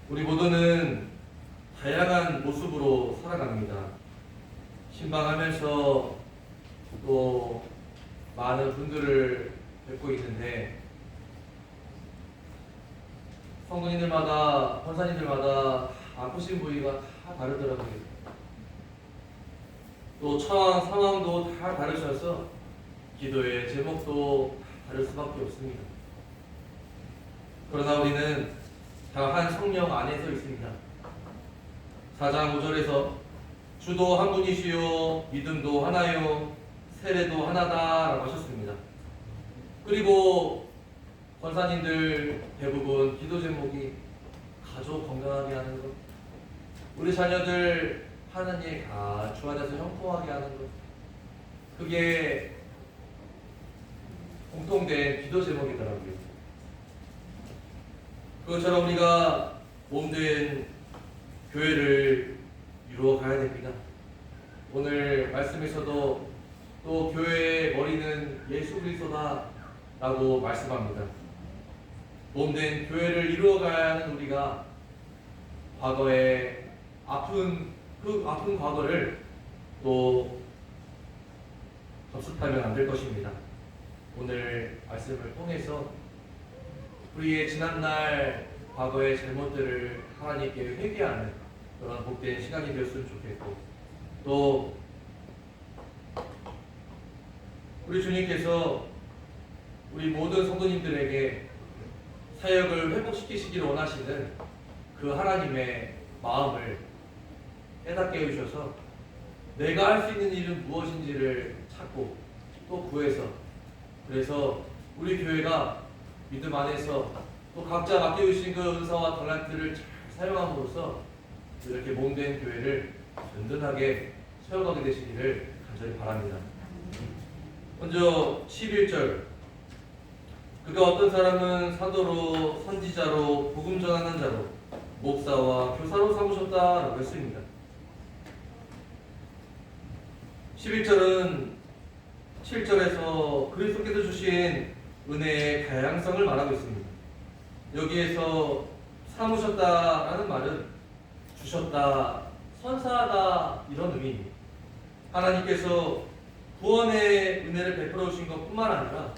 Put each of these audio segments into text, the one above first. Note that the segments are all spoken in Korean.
우리 모두는 다양한 모습으로 살아갑니다. 신방하면서 또 많은 분들을 뵙고 있는데 성도님들마다, 권사님들마다 아프신 부위가 다 다르더라고요. 또 처한 상황도 다 다르셔서 기도의 제목도 다를 수밖에 없습니다. 그러나 우리는 다 한 성령 안에서 있습니다. 4장 5절에서 주도 한 분이시요 믿음도 하나요 세례도 하나다라고 하셨습니다. 그리고 권사님들 대부분 기도 제목이 가족 건강하게 하는 것, 우리 자녀들 하나님 주 안에서 형통하게 하는 것, 그게 공통된 기도 제목이더라고요. 그것처럼 우리가 몸된 교회를 이루어 가야 됩니다. 오늘 말씀에서도 또 교회의 머리는 예수 그리스도다 라고 말씀합니다. 몸된 교회를 이루어 가야 하는 우리가 과거에 그 아픈 과거를 또 접습하면 안 될 것입니다. 오늘 말씀을 통해서 우리의 지난날 과거의 잘못들을 하나님께 회개하는 그런 복된 시간이 되었으면 좋겠고, 또 우리 주님께서 우리 모든 성도님들에게 사역을 회복시키시기를 원하시는 그 하나님의 마음을 깨닫게 해주셔서 내가 할 수 있는 일은 무엇인지를 찾고 또 구해서, 그래서 우리 교회가 믿음 안에서 또 각자 맡겨주신 그 은사와 탤런트를 잘 사용함으로써 이렇게 몸된 교회를 든든하게 세워가게 되시기를 간절히 바랍니다. 먼저 11절, 그가 어떤 사람은 사도로 선지자로 복음 전하는 자로 목사와 교사로 삼으셨다라고 했습니다. 11절은 7절에서 그리스도께서 주신 은혜의 다양성을 말하고 있습니다. 여기에서 삼으셨다라는 말은 주셨다, 선사하다 이런 의미입니다. 하나님께서 구원의 은혜를 베풀어 주신 것뿐만 아니라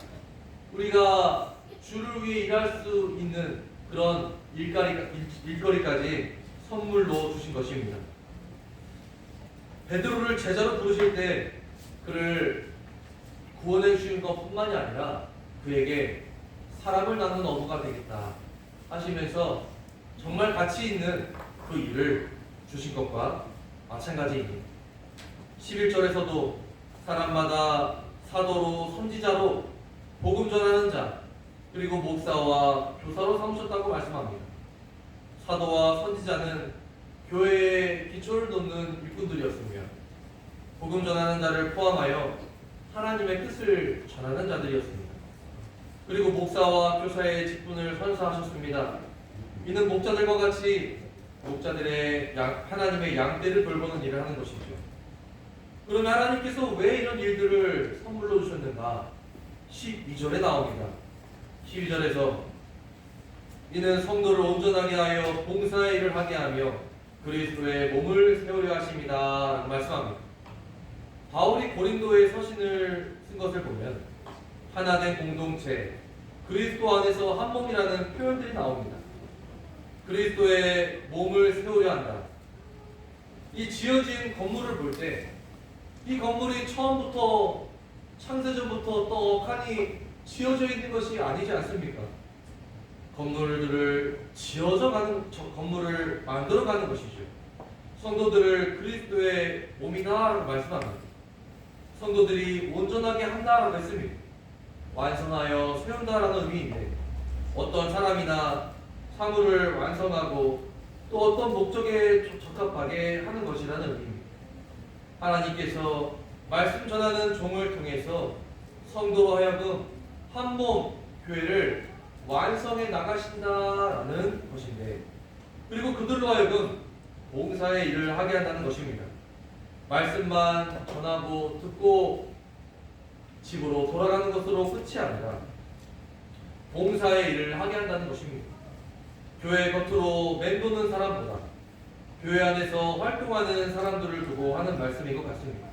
우리가 주를 위해 일할 수 있는 그런 일거리까지 선물로 주신 것입니다. 베드로를 제자로 부르실 때 그를 구원해 주신 것뿐만이 아니라 그에게 사람을 낳는 어부가 되겠다 하시면서 정말 가치 있는 그 일을 주신 것과 마찬가지입니다. 11절에서도 사람마다 사도로 선지자로 복음 전하는 자 그리고 목사와 교사로 삼으셨다고 말씀합니다. 사도와 선지자는 교회의 기초를 놓는 일꾼들이었으며 복음 전하는 자를 포함하여 하나님의 뜻을 전하는 자들이었습니다. 그리고 목사와 교사의 직분을 선사하셨습니다. 이는 목자들과 같이 목자들의 하나님의 양떼를 돌보는 일을 하는 것이죠. 그러면 하나님께서 왜 이런 일들을 선물로 주셨는가? 12절에 나옵니다. 12절에서 이는 성도를 온전하게 하여 봉사의 일을 하게 하며 그리스도의 몸을 세우려 하십니다 라고 말씀합니다. 바울이 고린도에 서신을 쓴 것을 보면 하나된 공동체, 그리스도 안에서 한 몸이라는 표현들이 나옵니다. 그리스도의 몸을 세우려 한다. 이 지어진 건물을 볼 때 이 건물이 처음부터 창세전부터 떡하니 지어져 있는 것이 아니지 않습니까? 건물을 건물을 만들어가는 것이죠. 성도들을 그리스도의 몸이다라고 말씀합니다. 성도들이 온전하게 한다라고 했습니다. 완성하여 세운다라는 의미인데 어떤 사람이나 사물을 완성하고 또 어떤 목적에 적합하게 하는 것이라는 의미입니다. 하나님께서 말씀 전하는 종을 통해서 성도로 하여금 한 몸 교회를 완성해 나가신다라는 것인데, 그리고 그들로 하여금 봉사의 일을 하게 한다는 것입니다. 말씀만 전하고 듣고 집으로 돌아가는 것으로 끝이 아니라 봉사의 일을 하게 한다는 것입니다. 교회 겉으로 맴도는 사람보다 교회 안에서 활동하는 사람들을 두고 하는 말씀인 것 같습니다.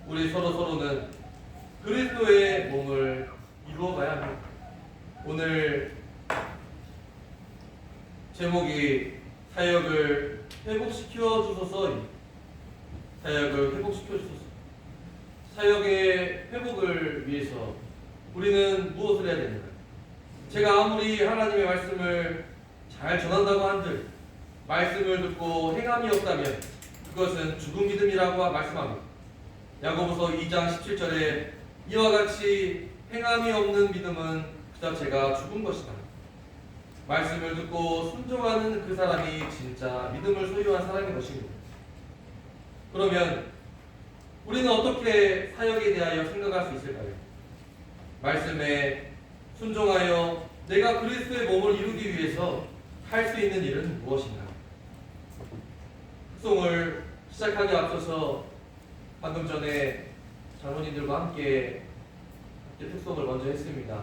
우리 서로는 그리스도의 몸을 이루어가야 합니다. 오늘 제목이 사역을 회복시켜 주소서. 사역을 회복시켜 주소서. 사역의 회복을 위해서 우리는 무엇을 해야 되는가? 제가 아무리 하나님의 말씀을 잘 전한다고 한들 말씀을 듣고 행함이 없다면 그것은 죽은 믿음이라고 말씀합니다. 야고보서 2장 17절에 이와 같이 행함이 없는 믿음은 그 자체가 죽은 것이다. 말씀을 듣고 순종하는 그 사람이 진짜 믿음을 소유한 사람인 것입니다. 그러면 우리는 어떻게 사역에 대하여 생각할 수 있을까요? 말씀에 순종하여 내가 그리스도의 몸을 이루기 위해서 할 수 있는 일은 무엇인가? 특송을 시작하기 앞서서 방금 전에 장로님들과 함께 특송을 먼저 했습니다.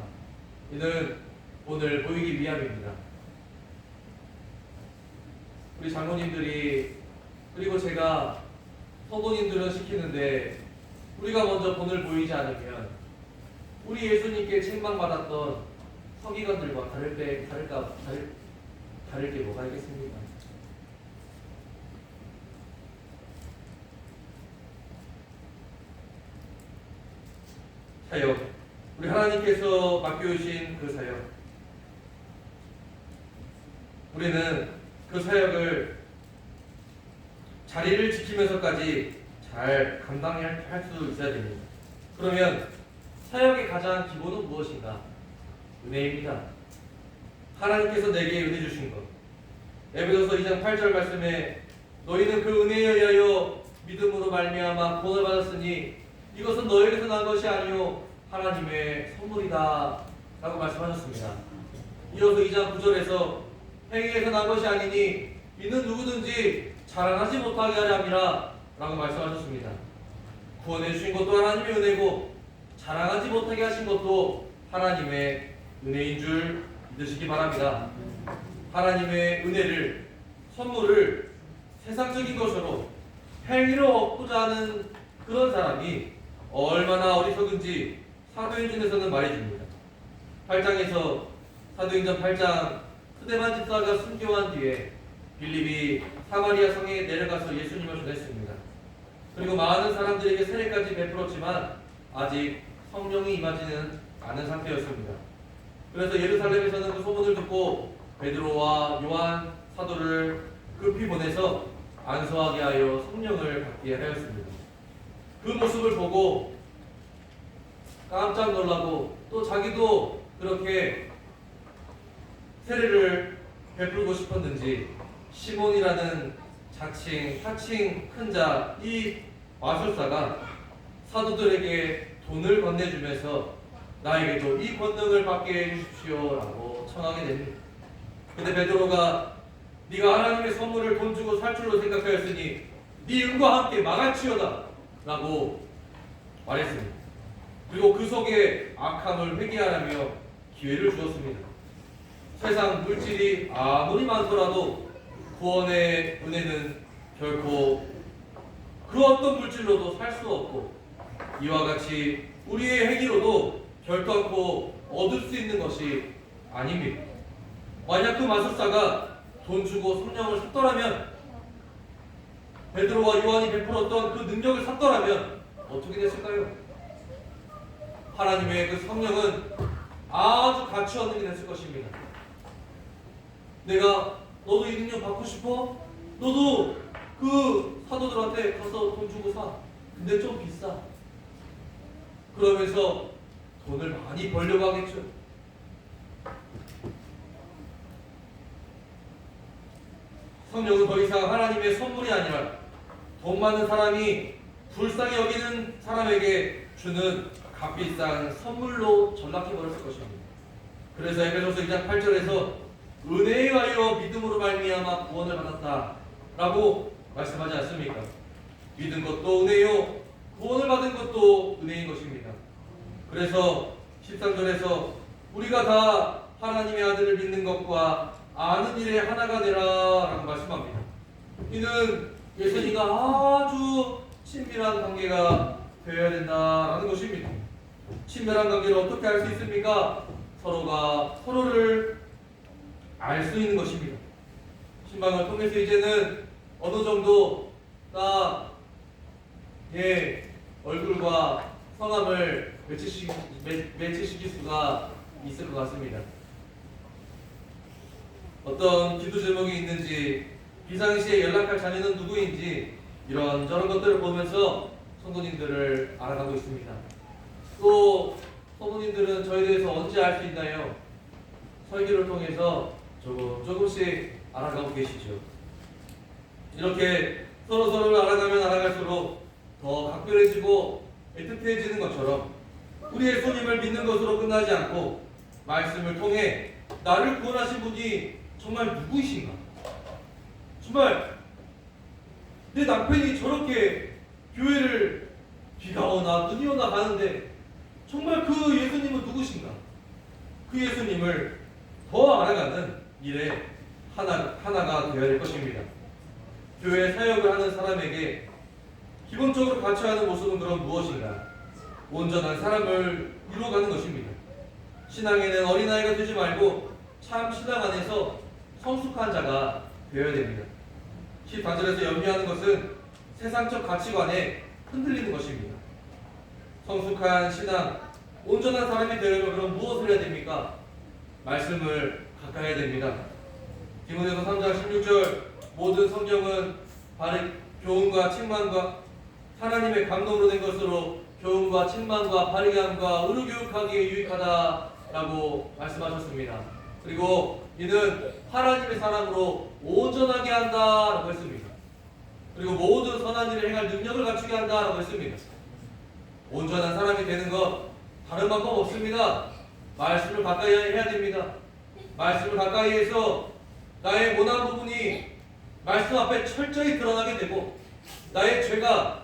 이는 오늘 보이기 위함입니다. 우리 장로님들이 그리고 제가 성도님들은 시키는데 우리가 먼저 본을 보이지 않으면 우리 예수님께 책망받았던 서기관들과 다를 게 뭐가 있겠습니까? 사역, 우리 하나님께서 맡겨주신 그 사역, 우리는 그 사역을 자리를 지키면서까지 잘 감당할 수 있어야 됩니다. 그러면 사역의 가장 기본은 무엇인가? 은혜입니다. 하나님께서 내게 은혜 주신 것. 에베소서 2장 8절 말씀에 너희는 그 은혜에 의하여 믿음으로 말미암아 구원을 받았으니 이것은 너에게서 난 것이 아니요 하나님의 선물이다 라고 말씀하셨습니다. 이어서 2장 9절에서 행위에서 난 것이 아니니 이는 누구든지 자랑하지 못하게 하려 함이라 라고 말씀하셨습니다. 구원해 주신 것도 하나님의 은혜고 자랑하지 못하게 하신 것도 하나님의 은혜인 줄 믿으시기 바랍니다. 하나님의 은혜를, 선물을 세상적인 것으로 행위로 얻고자 하는 그런 사람이 얼마나 어리석은지 사도행전에서는 말해줍니다. 8장에서 사도행전 8장 스데반 집사가 순교한 뒤에 빌립이 사마리아 성에 내려가서 예수님을 전했습니다. 그리고 많은 사람들에게 세례까지 베풀었지만 아직 성령이 임하지는 않은 상태였습니다. 그래서 예루살렘에서는 그 소문을 듣고 베드로와 요한 사도를 급히 보내서 안수하게 하여 성령을 받게 하였습니다. 그 모습을 보고 깜짝 놀라고 또 자기도 그렇게 세례를 베풀고 싶었는지 시몬이라는 하층 큰 자 이 마술사가 사도들에게 돈을 건네주면서 나에게도 이 권능을 받게 해주십시오 라고 청하게 됩니다. 근데 베드로가 네가 하나님의 선물을 돈 주고 살 줄로 생각하였으니 네 은과 함께 망할지어다 라고 말했습니다. 그리고 그 속에 악함을 회개하라며 기회를 주었습니다. 세상 물질이 아무리 많더라도 구원의 은혜는 결코 그 어떤 물질로도 살 수 없고 이와 같이 우리의 행위로도 결단코 얻을 수 있는 것이 아닙니다. 만약 그 마술사가 돈 주고 성령을 샀더라면 베드로와 요한이 베풀었던 그 능력을 샀더라면 어떻게 됐을까요? 하나님의 그 성령은 아주 가치 없는 게 됐을 것입니다. 내가 너도 이 능력 받고 싶어? 너도 그 사도들한테 가서 돈 주고 사. 근데 좀 비싸. 그러면서 돈을 많이 벌려고 하겠죠. 성령은 더 이상 하나님의 선물이 아니라 돈 많은 사람이 불쌍히 여기는 사람에게 주는 값비싼 선물로 전락해버렸을 것입니다. 그래서 에베소서 2장 8절에서 은혜에 의하여 믿음으로 말미암아 구원을 받았다 라고 말씀하지 않습니까? 믿은 것도 은혜요 구원을 받은 것도 은혜인 것입니다. 그래서 13절에서 우리가 다 하나님의 아들을 믿는 것과 아는 일에 하나가 되라라고 말씀합니다. 이는 예수님과 아주 친밀한 관계가 되어야 된다라는 것입니다. 친밀한 관계를 어떻게 할 수 있습니까? 서로가 서로를 알 수 있는 것입니다. 신방을 통해서 이제는 어느 정도 나의 얼굴과 성함을 매치시킬 수가 있을 것 같습니다. 어떤 기도 제목이 있는지, 비상시에 연락할 자녀는 누구인지 이런저런 것들을 보면서 성도님들을 알아가고 있습니다. 또 성도님들은 저에 대해서 언제 알 수 있나요? 설교를 통해서 조금씩 알아가고 계시죠. 이렇게 서로를 알아가면 알아갈수록 더 각별해지고 애틋해지는 것처럼 우리 예수님을 믿는 것으로 끝나지 않고 말씀을 통해 나를 구원하신 분이 정말 누구이신가? 정말 내 남편이 저렇게 교회를 비가 오나 눈이 오나 가는데 정말 그 예수님은 누구신가? 그 예수님을 더 알아가는 일에 하나가 되어야 될 것입니다. 교회 사역을 하는 사람에게 기본적으로 갖춰야 하는 모습은 그럼 무엇인가? 온전한 사람을 이루어가는 것입니다. 신앙에는 어린아이가 되지 말고 참 신앙 안에서 성숙한 자가 되어야 됩니다. 14절에서 염려하는 것은 세상적 가치관에 흔들리는 것입니다. 성숙한 신앙, 온전한 사람이 되려면 그럼 무엇을 해야 됩니까? 말씀을 가까이 해야 됩니다. 디모데서 3장 16절 모든 성경은 바른 교훈과 책망과 하나님의 감동으로 된 것으로 교훈과 책망과 바르게 함과 의로 교육하기에 유익하다라고 말씀하셨습니다. 그리고 이는 하나님의 사람으로 온전하게 한다라고 했습니다. 그리고 모든 선한 일을 행할 능력을 갖추게 한다라고 했습니다. 온전한 사람이 되는 것 다른 방법 없습니다. 말씀을 가까이 해야 됩니다. 말씀을 가까이 해서 나의 모난 부분이 말씀 앞에 철저히 드러나게 되고 나의 죄가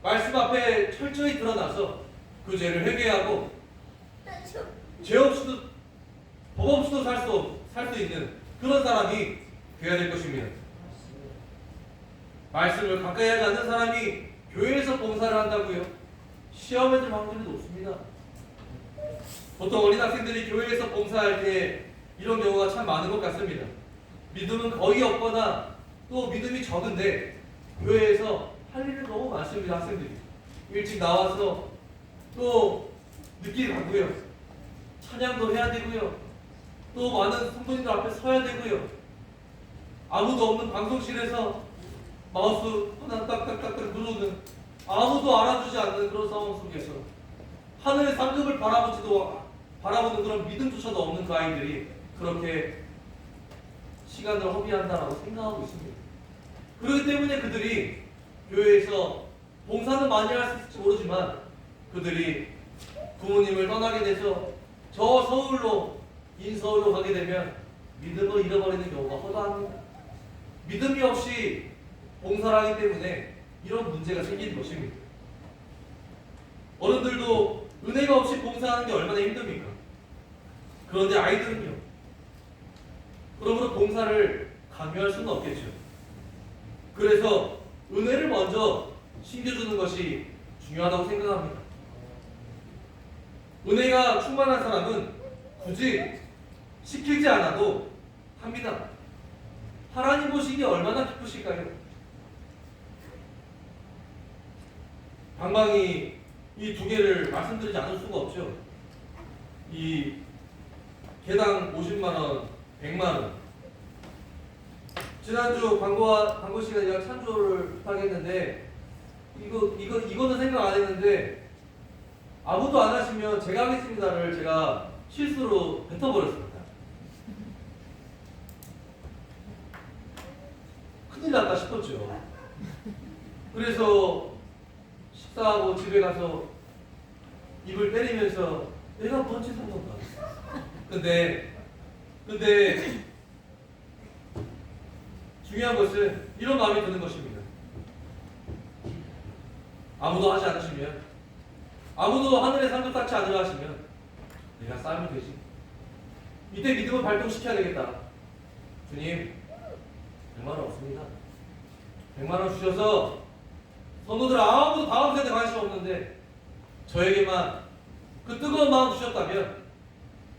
말씀 앞에 철저히 드러나서 그 죄를 회개하고 죄 없이도 법 없이도 살 수 있는 그런 사람이 되어야 될 것입니다. 말씀을 가까이 하지 않는 사람이 교회에서 봉사를 한다고요? 시험에 들 확률이 높습니다. 보통 어린 학생들이 교회에서 봉사할 때 이런 경우가 참 많은 것 같습니다. 믿음은 거의 없거나 또 믿음이 적은데 교회에서 할 일이 너무 많습니다. 학생들이 일찍 나와서 또 늦게 가고요, 찬양도 해야 되고요, 또 많은 성도님들 앞에 서야 되고요, 아무도 없는 방송실에서 마우스 하나 딱딱딱 누르는 아무도 알아주지 않는 그런 상황 속에서 하늘의 상급을 바라보는 그런 믿음조차도 없는 그 아이들이 그렇게 시간을 허비한다라고 생각하고 있습니다. 그렇기 때문에 그들이 교회에서 봉사는 많이 할 수 있을지 모르지만 그들이 부모님을 떠나게 돼서 저 서울로 인서울로 가게 되면 믿음을 잃어버리는 경우가 허다합니다. 믿음이 없이 봉사를 하기 때문에 이런 문제가 생기는 것입니다. 어른들도 은혜가 없이 봉사하는 게 얼마나 힘듭니까? 그런데 아이들은요. 그러므로 봉사를 강요할 수는 없겠죠. 그래서 은혜를 먼저 신겨주는 것이 중요하다고 생각합니다. 은혜가 충만한 사람은 굳이 시키지 않아도 합니다. 하나님 보시기에 얼마나 기쁘실까요? 방방이 이 두 개를 말씀드리지 않을 수가 없죠. 이 개당 50만원, 100만원. 지난주 광고 시간에 제가 찬조를 부탁했는데 이거는 생각 안 했는데 아무도 안 하시면 제가 하겠습니다를 제가 실수로 뱉어버렸습니다. 큰일 났다 싶었죠. 그래서 식사하고 집에 가서 입을 때리면서 내가 뭔 짓 한 건가. 근데 중요한 것은 이런 마음이 드는 것입니다. 아무도 하지 않으시면, 아무도 하늘의 상급 쌓지 않으려 하시면 내가 쌓으면 되지. 이때 믿음을 발동시켜야 되겠다. 주님, 100만 원 없습니다. 100만 원 주셔서 성도들 아무도 다음 세대 관심 없는데 저에게만 그 뜨거운 마음 주셨다면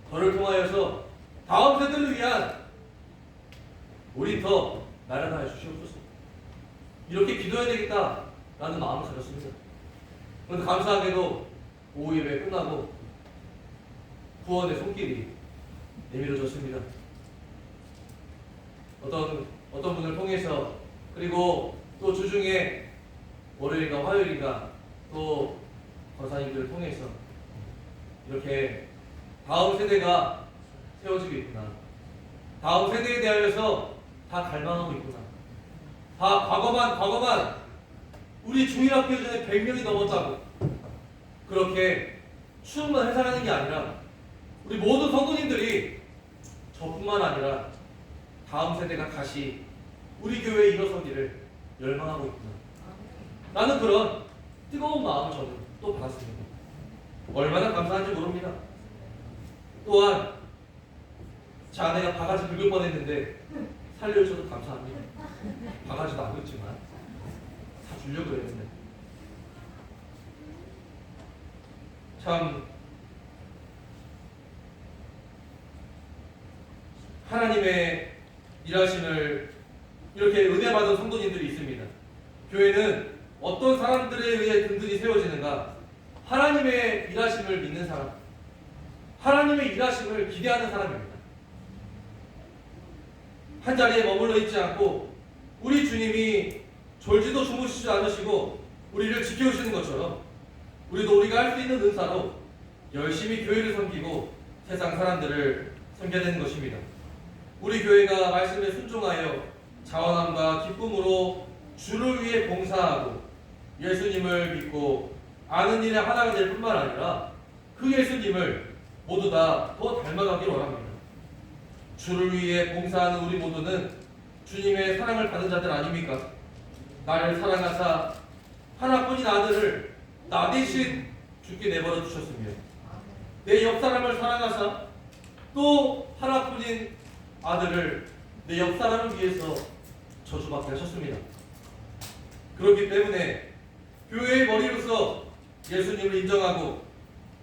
저를 통하여서 다음 세대를 위한 놀이터 마련하여 주시옵소서. 이렇게 기도해야 되겠다라는 마음을 가졌습니다. 그런데 감사하게도 오후 예배 끝나고 구원의 손길이 내밀어졌습니다. 어떤 분을 통해서, 그리고 또 주중에 월요일과 화요일인가 또 권사님들을 통해서 이렇게 다음 세대가 세워지고 있구나, 다음 세대에 대하여서 다 갈망하고 있구나, 다 과거만 우리 중일학교 전에 100명이 넘었다고 그렇게 추억만 회상하는 게 아니라 우리 모든 성도님들이 저뿐만 아니라 다음 세대가 다시 우리 교회에 일어서기를 열망하고 있구나, 나는 그런 뜨거운 마음을 저는 또 받았습니다. 얼마나 감사한지 모릅니다. 또한 제 아내가 바가지 긁을 뻔했는데 살려주셔도 감사합니다. 바가지도 안 긁지만 다 주려고 했는데 참 하나님의 일하심을 이렇게 은혜 받은 성도님들이 있습니다. 교회는 어떤 사람들에 의해 든든히 세워지는가? 하나님의 일하심을 믿는 사람, 하나님의 일하심을 기대하는 사람입니다. 한 자리에 머물러 있지 않고 우리 주님이 졸지도 주무시지 않으시고 우리를 지켜주시는 것처럼 우리도 우리가 할 수 있는 은사로 열심히 교회를 섬기고 세상 사람들을 섬겨야 되는 것입니다. 우리 교회가 말씀에 순종하여 자원함과 기쁨으로 주를 위해 봉사하고 예수님을 믿고 아는 일에 하나가 될 뿐만 아니라 그 예수님을 모두 다 더 닮아가길 원합니다. 주를 위해 봉사하는 우리 모두는 주님의 사랑을 받은 자들 아닙니까? 나를 사랑하사 하나뿐인 아들을 나 대신 죽게 내버려 두셨으며 내 옆사람을 사랑하사 또 하나뿐인 아들을 내 옆사람을 위해서 저주받게 하셨습니다. 그렇기 때문에 교회의 머리로서 예수님을 인정하고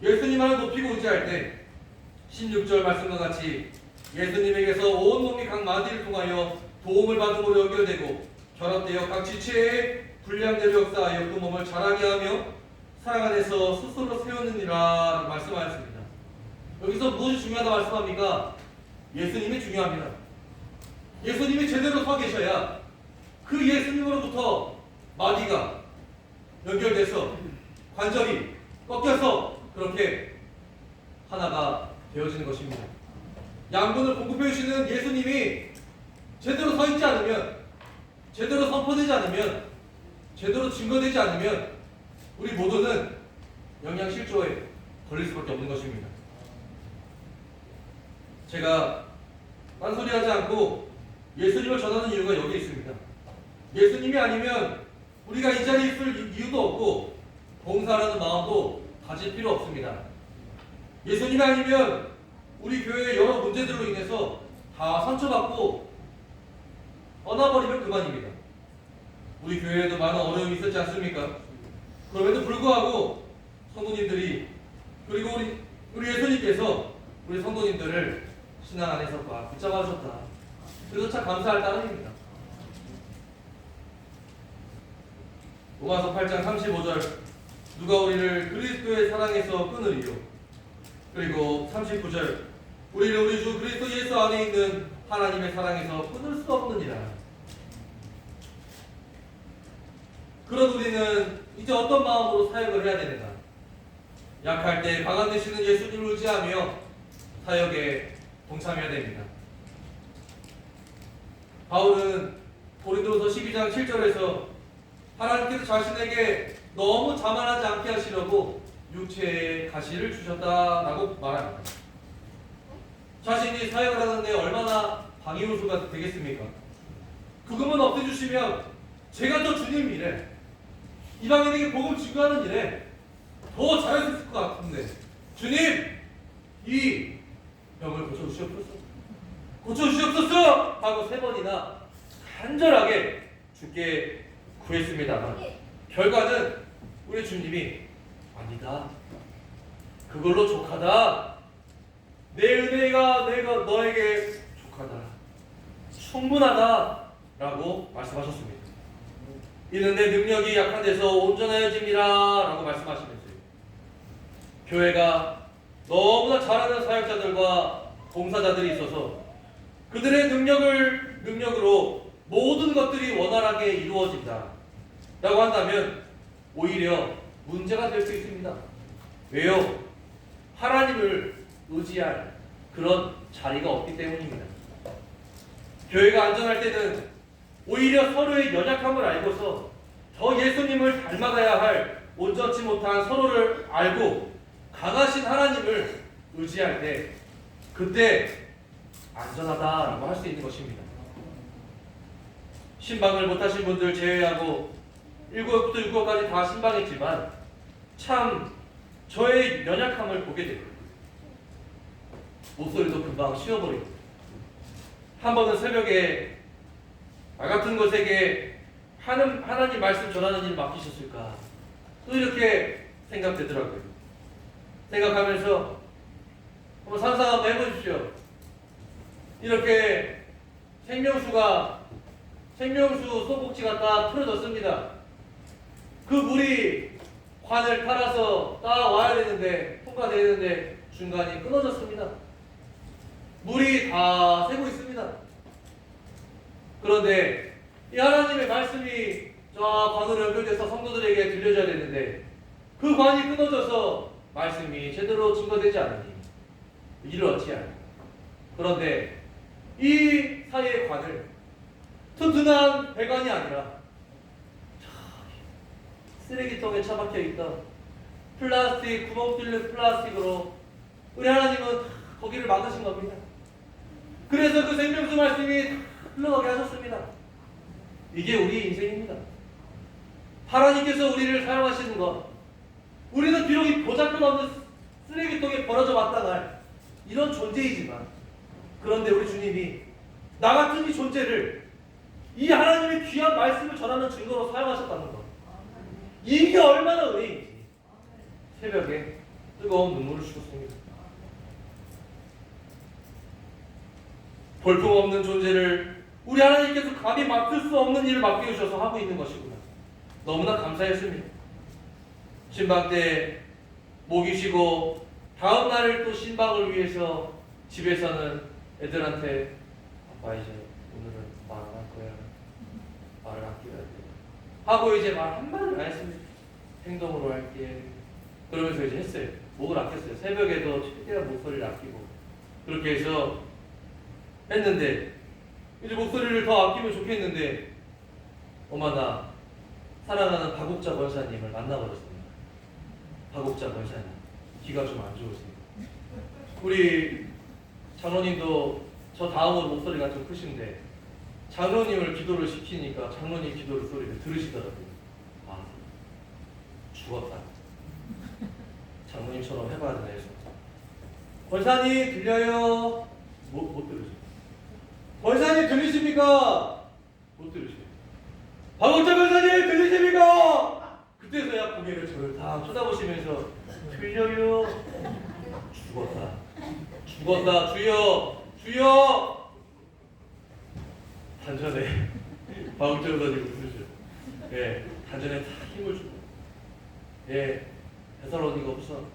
예수님만을 높이고 의지할 때 16절 말씀과 같이 예수님에게서 온 몸이 각 마디를 통하여 도움을 받음으로 연결되고 결합되어 각 지체의 분량대로 역사하여 그 몸을 자라게 하며 사랑 안에서 스스로 세우느니라 말씀하였습니다. 여기서 무엇이 중요하다 말씀합니까? 예수님이 중요합니다. 예수님이 제대로 서 계셔야 그 예수님으로부터 마디가 연결돼서 관절이 꺾여서 그렇게 하나가 되어지는 것입니다. 양분을 공급해 주시는 예수님이 제대로 서 있지 않으면, 제대로 선포되지 않으면, 제대로 증거되지 않으면 우리 모두는 영양실조에 걸릴 수밖에 없는 것입니다. 제가 딴소리하지 않고 예수님을 전하는 이유가 여기 있습니다. 예수님이 아니면 우리가 이 자리에 있을 이유도 없고 봉사라는 마음도 가질 필요 없습니다. 예수님이 아니면 우리 교회의 여러 문제들로 인해서 다 상처받고 떠나버리면 그만입니다. 우리 교회에도 많은 어려움이 있었지 않습니까? 그럼에도 불구하고 성도님들이, 그리고 우리 예수님께서 우리 성도님들을 신앙 안에서 붙잡아 주셨다. 그래서 참 감사할 따름입니다. 로마서 8장 35절 누가 우리를 그리스도의 사랑에서 끊으리요. 그리고 39절 우리를 우리 주 그리스도 예수 안에 있는 하나님의 사랑에서 끊을 수 없느니라. 그런 우리는 이제 어떤 마음으로 사역을 해야 되는가? 약할 때 강한 되시는 예수님을 의지하며 사역에 동참해야 됩니다. 바울은 고린도서 12장 7절에서 하나님께서 자신에게 너무 자만하지 않게 하시려고 육체의 가시를 주셨다라고 말합니다. 자신이 사역을 하는데 얼마나 방해요소가 되겠습니까? 그것만 없애주시면 제가 더 주님 일에, 이방인에게 복음 증거하는 일에 더 잘할 수 있을 것 같은데 주님 이 병을 고쳐주시옵소서. 고쳐주시옵소서 하고 3번이나 간절하게 주께 구했습니다만 결과는 우리 주님이 아니다. 그걸로 족하다. 내 은혜가 내가 너에게 족하다. 충분하다. 라고 말씀하셨습니다. 이는 내 능력이 약한 데서 온전하여짐이라 라고 말씀하시면서요. 교회가 너무나 잘하는 사역자들과 봉사자들이 있어서 그들의 능력으로 모든 것들이 원활하게 이루어진다 라고 한다면 오히려 문제가 될 수 있습니다. 왜요? 하나님을 의지할 그런 자리가 없기 때문입니다. 교회가 안전할 때는 오히려 서로의 연약함을 알고서 더 예수님을 닮아가야 할 온전치 못한 서로를 알고 강하신 하나님을 의지할 때 그때 안전하다라고 할 수 있는 것입니다. 신방을 못하신 분들 제외하고 1구역부터 6구역까지 다 신방했지만 참 저의 연약함을 보게 됩니다. 목소리도 금방 쉬어버리고 한 번은 새벽에 나 같은 것에게 하나님 말씀 전하는 일을 맡기셨을까 또 이렇게 생각되더라고요. 생각하면서 한번 상상 한번 해보십시오. 이렇게 생명수 소복지가 딱 틀어졌습니다. 그 물이 관을 따라서 따라와야 되는데 통과되야 되는데 중간이 끊어졌습니다. 물이 다 새고 있습니다. 그런데 이 하나님의 말씀이 저 관으로 연결돼서 성도들에게 들려져야 되는데 그 관이 끊어져서 말씀이 제대로 증거되지 않으니 이를 어찌하냐. 그런데 이 사이의 관을 튼튼한 배관이 아니라 쓰레기통에 처박혀 있던 플라스틱, 구멍 뚫린 플라스틱으로 우리 하나님은 거기를 막으신 겁니다. 그래서 그 생명수 말씀이 흘러가게 하셨습니다. 이게 우리 인생입니다. 하나님께서 우리를 사용하시는 것, 우리는 비록 이 보잘것없는 쓰레기통에 버려져 마땅할 이런 존재이지만 그런데 우리 주님이 나 같은 이 존재를 이 하나님의 귀한 말씀을 전하는 증거로 사용하셨다는 것, 이게 얼마나 은혜인지 새벽에 뜨거운 눈물을 주셨습니다. 볼품없는 존재를 우리 하나님께서 감히 맡을 수 없는 일을 맡겨주셔서 하고 있는 것이구나. 너무나 감사했습니다. 신방 때 목이 쉬고 다음 날을 또 신방을 위해서 집에서는 애들한테 아빠 이제 오늘은 말 안 할 거야. 말을 아껴야 돼. 하고 이제 말 한마디를 안 했습니다. 행동으로 할게. 그러면서 이제 했어요. 목을 아꼈어요. 새벽에도 최대한 목소리를 아끼고 그렇게 해서 했는데 이제 목소리를 더 아끼면 좋겠는데 어머나 사랑하는 박옥자 권사님을 만나버렸습니다. 박옥자 권사님 귀가 좀 안 좋으세요. 우리 장로님도 저 다음으로 목소리가 좀 크신데 장로님을 기도를 시키니까 장로님 기도를 소리를 들으시더라고요. 아 죽었다. 장로님처럼 해봐야 되나 해서 권사님 들려요? 못 들으세요. 권사님 들리십니까? 못 들으세요. 박옥자 권사님 들리십니까? 그때서야 고개를 저를 다 쳐다보시면서 들려요. 죽었다 주여 단전에 박옥자 권사님 웃으셔. 예, 단전에 다 힘을 주고 예, 베살로니가 우선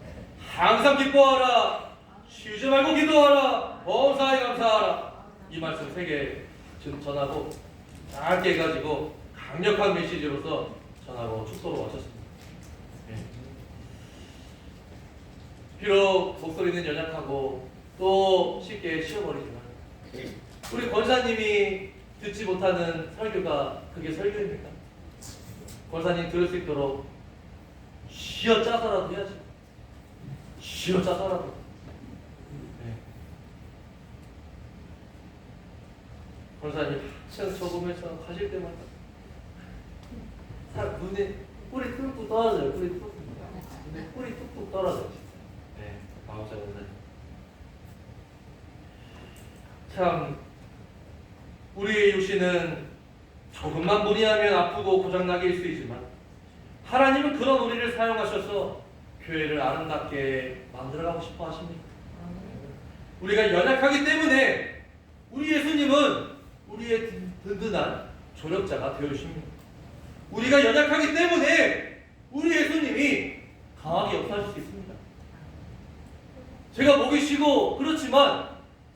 항상 기뻐하라 쉬지 말고 기도하라 범사에 감사하라 이 말씀 3개 전하고 짧게 해가지고 강력한 메시지로서 전하고 축도로 마쳤습니다. 예. 비록 목소리는 연약하고 또 쉽게 쉬어버리지만 우리 권사님이 듣지 못하는 설교가 그게 설교입니까? 권사님 들을 수 있도록 쥐어짜서라도 해야지. 쥐어짜서라도. 네. 권사님 한참 적으면서 가실 때마다 눈에 뿔이 뚝뚝 떨어져요. 뿔이 뚝뚝 떨어져요. 네, 박옥자 권사님. 참 우리의 육신은 조금만 무리하면 아프고 고장나게 일 수 있지만 하나님은 그런 우리를 사용하셔서 교회를 아름답게 만들어가고 싶어 하십니다. 우리가 연약하기 때문에 우리 예수님은 우리의 든든한 조력자가 되어주십니다. 우리가 연약하기 때문에 우리 예수님이 강하게 역사하실 수 있습니다. 제가 목이 쉬고 그렇지만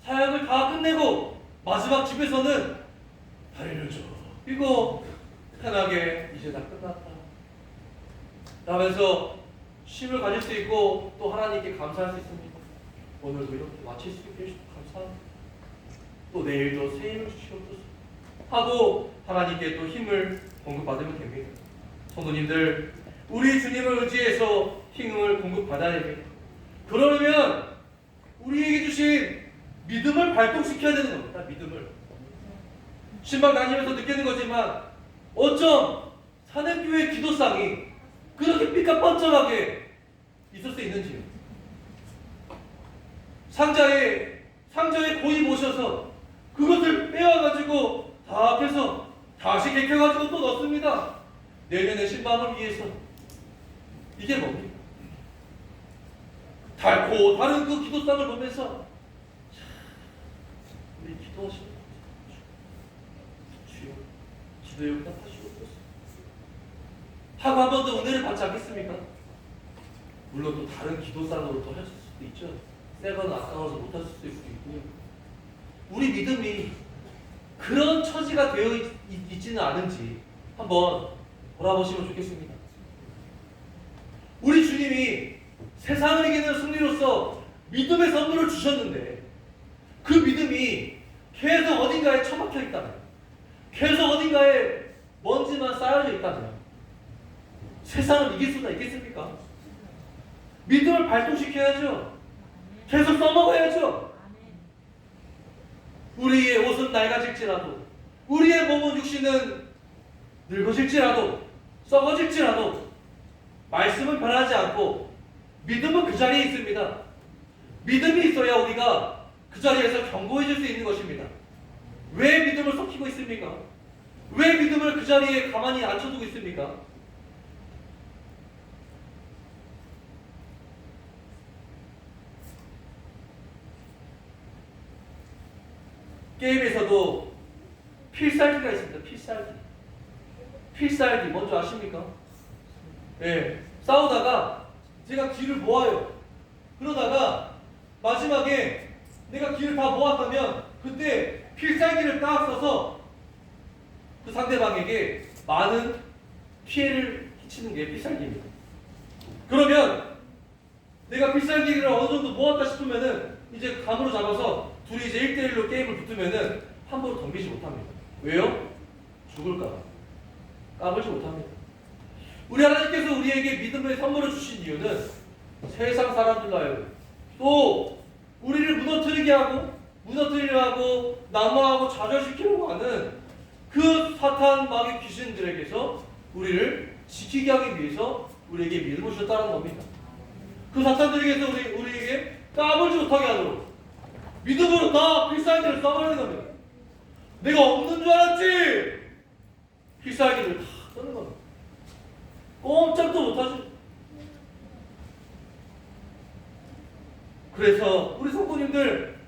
사역을 다 끝내고 마지막 집에서는 다리를 쭉 펴고 편하게 이제 다 끝났다 라면서 쉼을 가질 수 있고 또 하나님께 감사할 수 있습니다. 오늘도 이렇게 마칠 수 있게 해주셔서 감사합니다. 또 내일도 새 힘을 주시옵소서 하고 하나님께 또 힘을 공급받으면 됩니다. 성도님들, 우리 주님을 의지해서 힘을 공급받아야 됩니다. 그러려면 우리에게 주신 믿음을 발동시켜야 되는 겁니다. 믿음을. 신방 다니면서 느끼는 거지만 어쩜 사내교회 기도상이 그렇게 삐까뻔쩍하게 있을 수 있는지요. 상자에 고이 모셔서 그것을 빼와가지고 다 해서 다시 개켜가지고 또 넣습니다. 내년의 신방을 위해서. 이게 뭡니까? 달고 다른 그 기도상을 보면서 우리 기도하시는 주여 기도에 응답하시옵소서 하고 한 번 더 은혜를 받지 않겠습니까? 물론 또 다른 기도상으로 또 하실 수도 있죠. 새거는 아까워서 못하실 수도 있고요. 우리 믿음이 그런 처지가 되어 있지는 않은지 한번 돌아보시면 좋겠습니다. 우리 주님이 세상을 이기는 승리로서 믿음의 선물을 주셨는데 그 믿음이 계속 어딘가에 처박혀 있다면, 계속 어딘가에 먼지만 쌓여져 있다면 세상을 이길 수가 있겠습니까? 믿음을 발동시켜야죠. 계속 써먹어야죠. 우리의 옷은 낡아질지라도, 우리의 몸은 육신은 늙어질지라도, 썩어질지라도 말씀은 변하지 않고 믿음은 그 자리에 있습니다. 믿음이 있어야 우리가 그 자리에서 견고해질 수 있는 것입니다. 왜 믿음을 썩히고 있습니까? 왜 믿음을 그 자리에 가만히 앉혀두고 있습니까? 게임에서도 필살기가 있습니다. 필살기 뭔지 아십니까? 예, 싸우다가 제가 기를 모아요. 그러다가 마지막에 내가 기를 다 모았다면 그때 필살기를 딱 써서 그 상대방에게 많은 피해를 끼치는 게 필살기입니다. 그러면 내가 필살기를 어느 정도 모았다 싶으면은 이제 감으로 잡아서 둘이 이제 1대1로 게임을 붙으면은 함부로 덤비지 못합니다. 왜요? 죽을까봐. 까불지 못합니다. 우리 하나님께서 우리에게 믿음의 선물을 주신 이유는 세상 사람들로 하여금 또 우리를 무너뜨리려 하고 낙망하고 좌절시키려고 하는 그 사탄 마귀 귀신들에게서 우리를 지키게 하기 위해서 우리에게 믿음을 주셨다는 겁니다. 그 사탄들에게서 우리에게 까불지 못하게 하도록 믿음으로 다 필살기를 써버리는 겁니다. 내가 없는 줄 알았지? 필살기를 다 쓰는 겁니다. 꼼짝도 못하지. 그래서 우리 성도님들,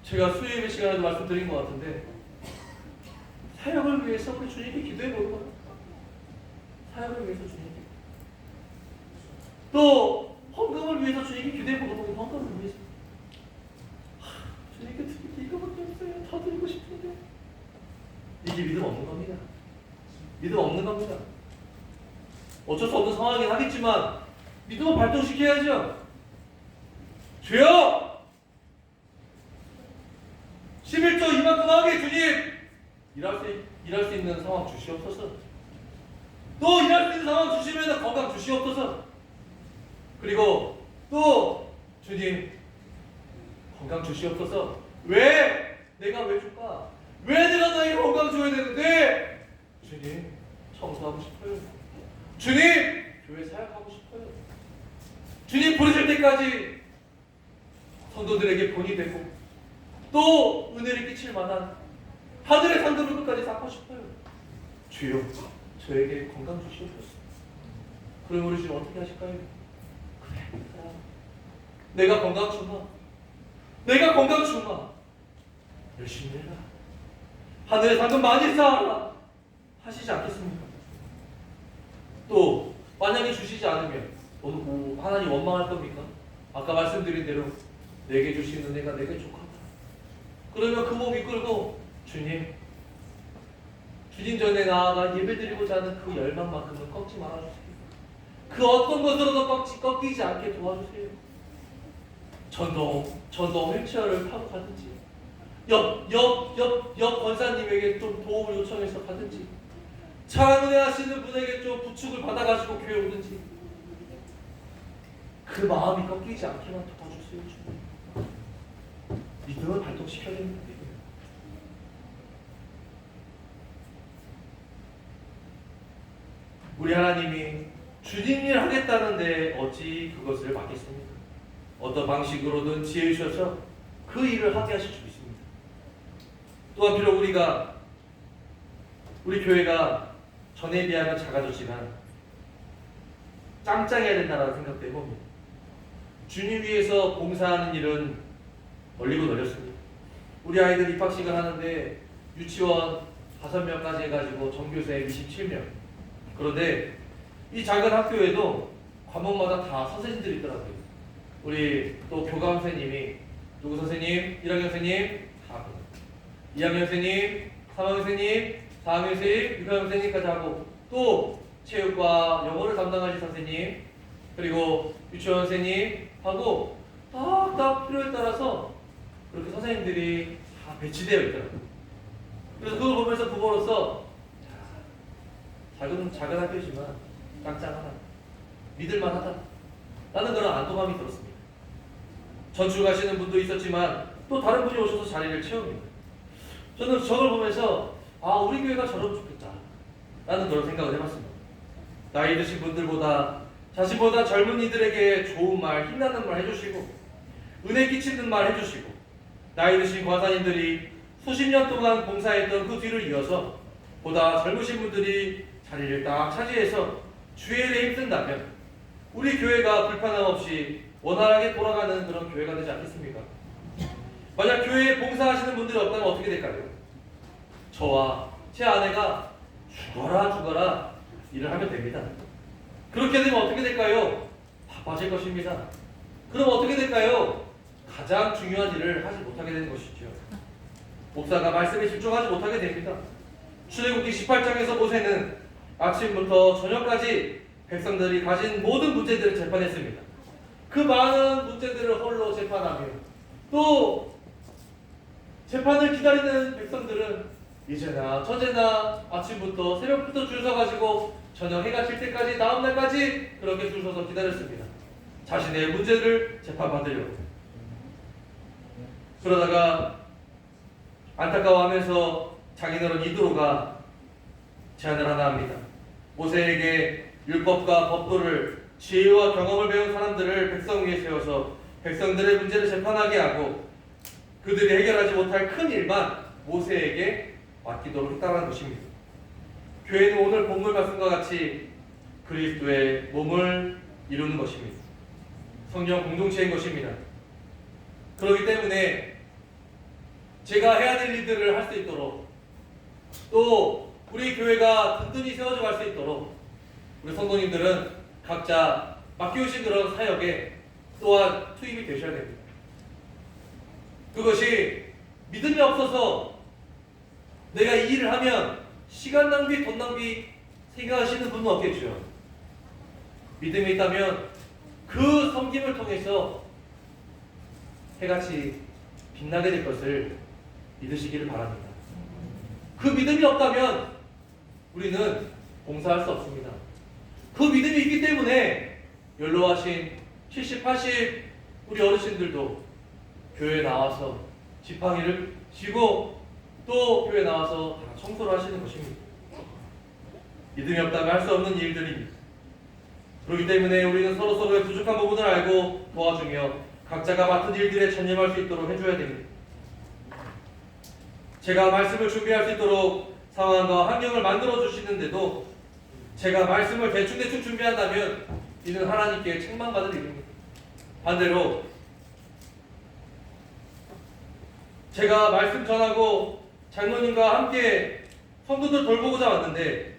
제가 수요일 시간에도 말씀드린 것 같은데 사역을 위해서 우리 주님께 기도해 보는 겁니다. 사역을 위해서 주님께, 또 헌금을 위해서 주님께 기도해 보는 겁니다. 헌금을 위해서 주님께 드릴 게 이거밖에 없어요. 더 드리고 싶은데. 이게 믿음 없는 겁니다. 믿음 없는 겁니다. 어쩔 수 없는 상황이긴 하겠지만 믿음을 발동시켜야죠. 주여! 11조 이만큼 하게 주님! 일할 수 있는 상황 주시옵소서. 또 일할 수 있는 상황 주시면 건강 주시옵소서. 그리고 또 주님 건강 주시옵소서. 왜? 내가 왜 줄까? 왜 내가 너에게 건강 줘야 되는데? 주님 청소하고 싶어요. 주님 교회 사역하고 싶어요. 주님 부르실 때까지 성도들에게 본이 되고 또 은혜를 끼칠 만한 하늘의 상급을 끝까지 쌓고 싶어요. 주여, 저에게 건강 주시옵소서. 그럼 우리 주님 어떻게 하실까요? 그래, 내가 건강 주마. 내가 건강 주마. 열심히 해라. 하늘의 상급 많이 쌓아라. 하시지 않겠습니까? 또 만약에 주시지 않으면 하나님 원망할 겁니까? 아까 말씀드린 대로 내게 주신 은혜가 내게 족하다. 그러면 그 몸 이끌고 주님 전에 나아가 예배드리고자 하는 그 열망만큼은 꺾지 말아주세요. 그 어떤 것으로도 꺾이지 않게 도와주세요. 전동 휠체어를 타고 가든지 옆 권사님에게 좀 도움을 요청해서 가든지 차은혜 하시는 분에게 좀 부축을 받아가지고 교회 오든지 그 마음이 꺾이지 않게만 도와주세요. 주님. 믿음을 발동시켜야 됩니다. 우리 하나님이 주님 일 하겠다는데 어찌 그것을 막겠습니까? 어떤 방식으로든 지혜 주셔서 그 일을 하게 하실 수 있습니다. 또한 비록 우리 교회가 전에 비하면 작아졌지만 짱짱해야 된다는 생각도 해봅니다. 주님 위해서 봉사하는 일은 멀리고 널렸습니다. 우리 아이들 입학식을 하는데 유치원 5명까지 해가지고 전교생 27명. 그런데 이 작은 학교에도 과목마다 다 선생님들이 있더라고요. 우리 또 교감 선생님이 누구 선생님, 1학년 선생님, 2학년 선생님, 3학년 선생님, 4학년 선생님, 6학년 선생님까지 하고 또 체육과 영어를 담당하신 선생님 그리고 유치원 선생님 하고 딱 필요에 따라서 그렇게 선생님들이 다 배치되어 있더라고요. 그래서 그걸 보면서 부모로서 작은 학교지만 짱짱하다, 믿을만하다 라는 그런 안도감이 들었습니다. 전출 가시는 분도 있었지만 또 다른 분이 오셔서 자리를 채웁니다. 저는 저걸 보면서 우리 교회가 저러면 좋겠다 라는 그런 생각을 해봤습니다. 나이 드신 분들보다 자신보다 젊은 이들에게 좋은 말, 힘나는 말 해주시고 은혜 끼치는 말 해주시고 나이 드신 권사님들이 수십 년 동안 봉사했던 그 뒤를 이어서 보다 젊으신 분들이 자리를 딱 차지해서 주의 일에 힘쓴다면 우리 교회가 불편함 없이 원활하게 돌아가는 그런 교회가 되지 않겠습니까? 만약 교회에 봉사하시는 분들이 없다면 어떻게 될까요? 저와 제 아내가 죽어라 일을 하면 됩니다. 그렇게 되면 어떻게 될까요? 바빠질 것입니다. 그럼 어떻게 될까요? 가장 중요한 일을 하지 못하게 되는 것이죠. 목사가 말씀에 집중하지 못하게 됩니다. 출애굽기 18장에서 모세는 아침부터 저녁까지 백성들이 가진 모든 문제들을 재판했습니다. 그 많은 문제들을 홀로 재판하며 또 재판을 기다리는 백성들은 이제나 저제나 아침부터 새벽부터 줄 서가지고 저녁 해가 질 때까지 다음날까지 그렇게 줄 서서 기다렸습니다. 자신의 문제를 재판받으려고. 그러다가 안타까워하면서 장인어른 이드로가 제안을 하나 합니다. 모세에게 율법과 법도를 지혜와 경험을 배운 사람들을 백성 위에 세워서 백성들의 문제를 재판하게 하고 그들이 해결하지 못할 큰 일만 모세에게 맡기도록 했다는 것입니다. 교회는 오늘 본문 말씀과 같이 그리스도의 몸을 이루는 것입니다. 성령 공동체인 것입니다. 그렇기 때문에 제가 해야 될 일들을 할 수 있도록 또 우리 교회가 든든히 세워져 갈 수 있도록 우리 성도님들은 각자 맡겨주신 그런 사역에 또한 투입이 되셔야 됩니다. 그것이 믿음이 없어서 내가 이 일을 하면 시간 낭비, 돈 낭비 생각하시는 분은 없겠죠. 믿음이 있다면 그 섬김을 통해서 해같이 빛나게 될 것을 믿으시기를 바랍니다. 그 믿음이 없다면 우리는 봉사할 수 없습니다. 그 믿음이 있기 때문에 연로하신 70, 80 우리 어르신들도 교회에 나와서 지팡이를 쥐고 또 교회에 나와서 다 청소를 하시는 것입니다. 믿음이 없다면 할 수 없는 일들입니다. 그렇기 때문에 우리는 서로서로의 부족한 부분을 알고 도와주며 각자가 맡은 일들에 전념할 수 있도록 해줘야 됩니다. 제가 말씀을 준비할 수 있도록 상황과 환경을 만들어 주시는데도 제가 말씀을 대충 준비한다면 이는 하나님께 책망받을 일입니다. 반대로 제가 말씀 전하고 장로님과 함께 성도들 돌보고자 왔는데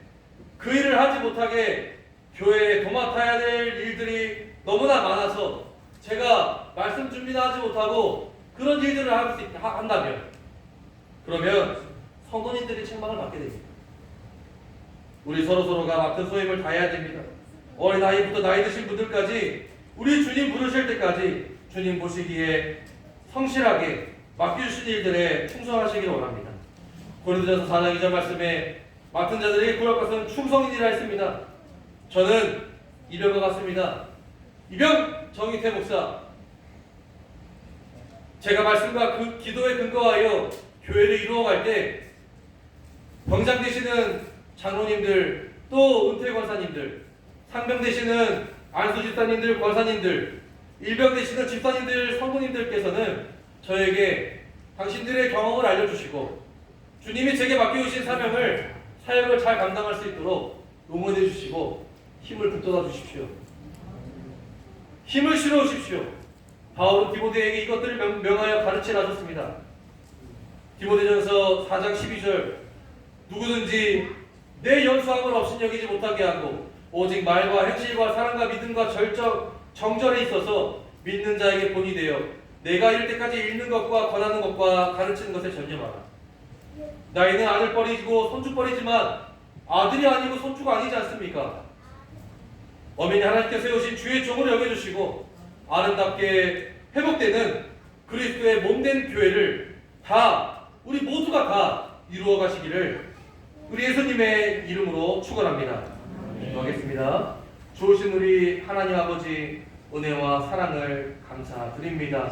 그 일을 하지 못하게 교회에 도맡아야 될 일들이 너무나 많아서 제가 말씀 준비도 하지 못하고 그런 일들을 한다면 그러면 성도님들이 책망을 받게 됩니다. 우리 서로가 맡은 소임을 다해야 됩니다. 어린아이부터 나이 드신 분들까지 우리 주님 부르실 때까지 주님 보시기에 성실하게 맡겨주신 일들에 충성하시기를 원합니다. 고린도전서 4장 2절 말씀에 맡은 자들에게 구할 것은 충성이니라 했습니다. 저는 이병과 같습니다. 이병 정희태 목사, 제가 말씀과 그 기도에 근거하여 교회를 이루어갈 때 병장 되시는 장로님들, 또 은퇴 권사님들, 상병 되시는 안수 집사님들, 권사님들, 일병 되시는 집사님들, 성도님들께서는 저에게 당신들의 경험을 알려주시고 주님이 제게 맡겨주신 사역을 잘 감당할 수 있도록 응원해 주시고 힘을 북돋아 주십시오. 힘을 실어 주십시오. 바울은 디모데에게 이것들을 명하여 가르치라 하셨습니다. 디모데전서 4장 12절 누구든지 내 연수함을 없인 여기지 못하게 하고 오직 말과 행실과 사랑과 믿음과 정절에 있어서 믿는 자에게 본이 되어 내가 이를 때까지 읽는 것과 권하는 것과 가르치는 것에 전념하라. 나이는 아들뻘이고 손주뻘이지만 아들이 아니고 손주가 아니지 않습니까? 어머니 하나님께서 세우신 주의 종으로 여겨주시고 아름답게 회복되는 그리스도의 몸된 교회를 우리 모두가 다 이루어 가시기를 우리 예수님의 이름으로 축원합니다. 기도하겠습니다. 좋으신 우리 하나님 아버지 은혜와 사랑을 감사드립니다.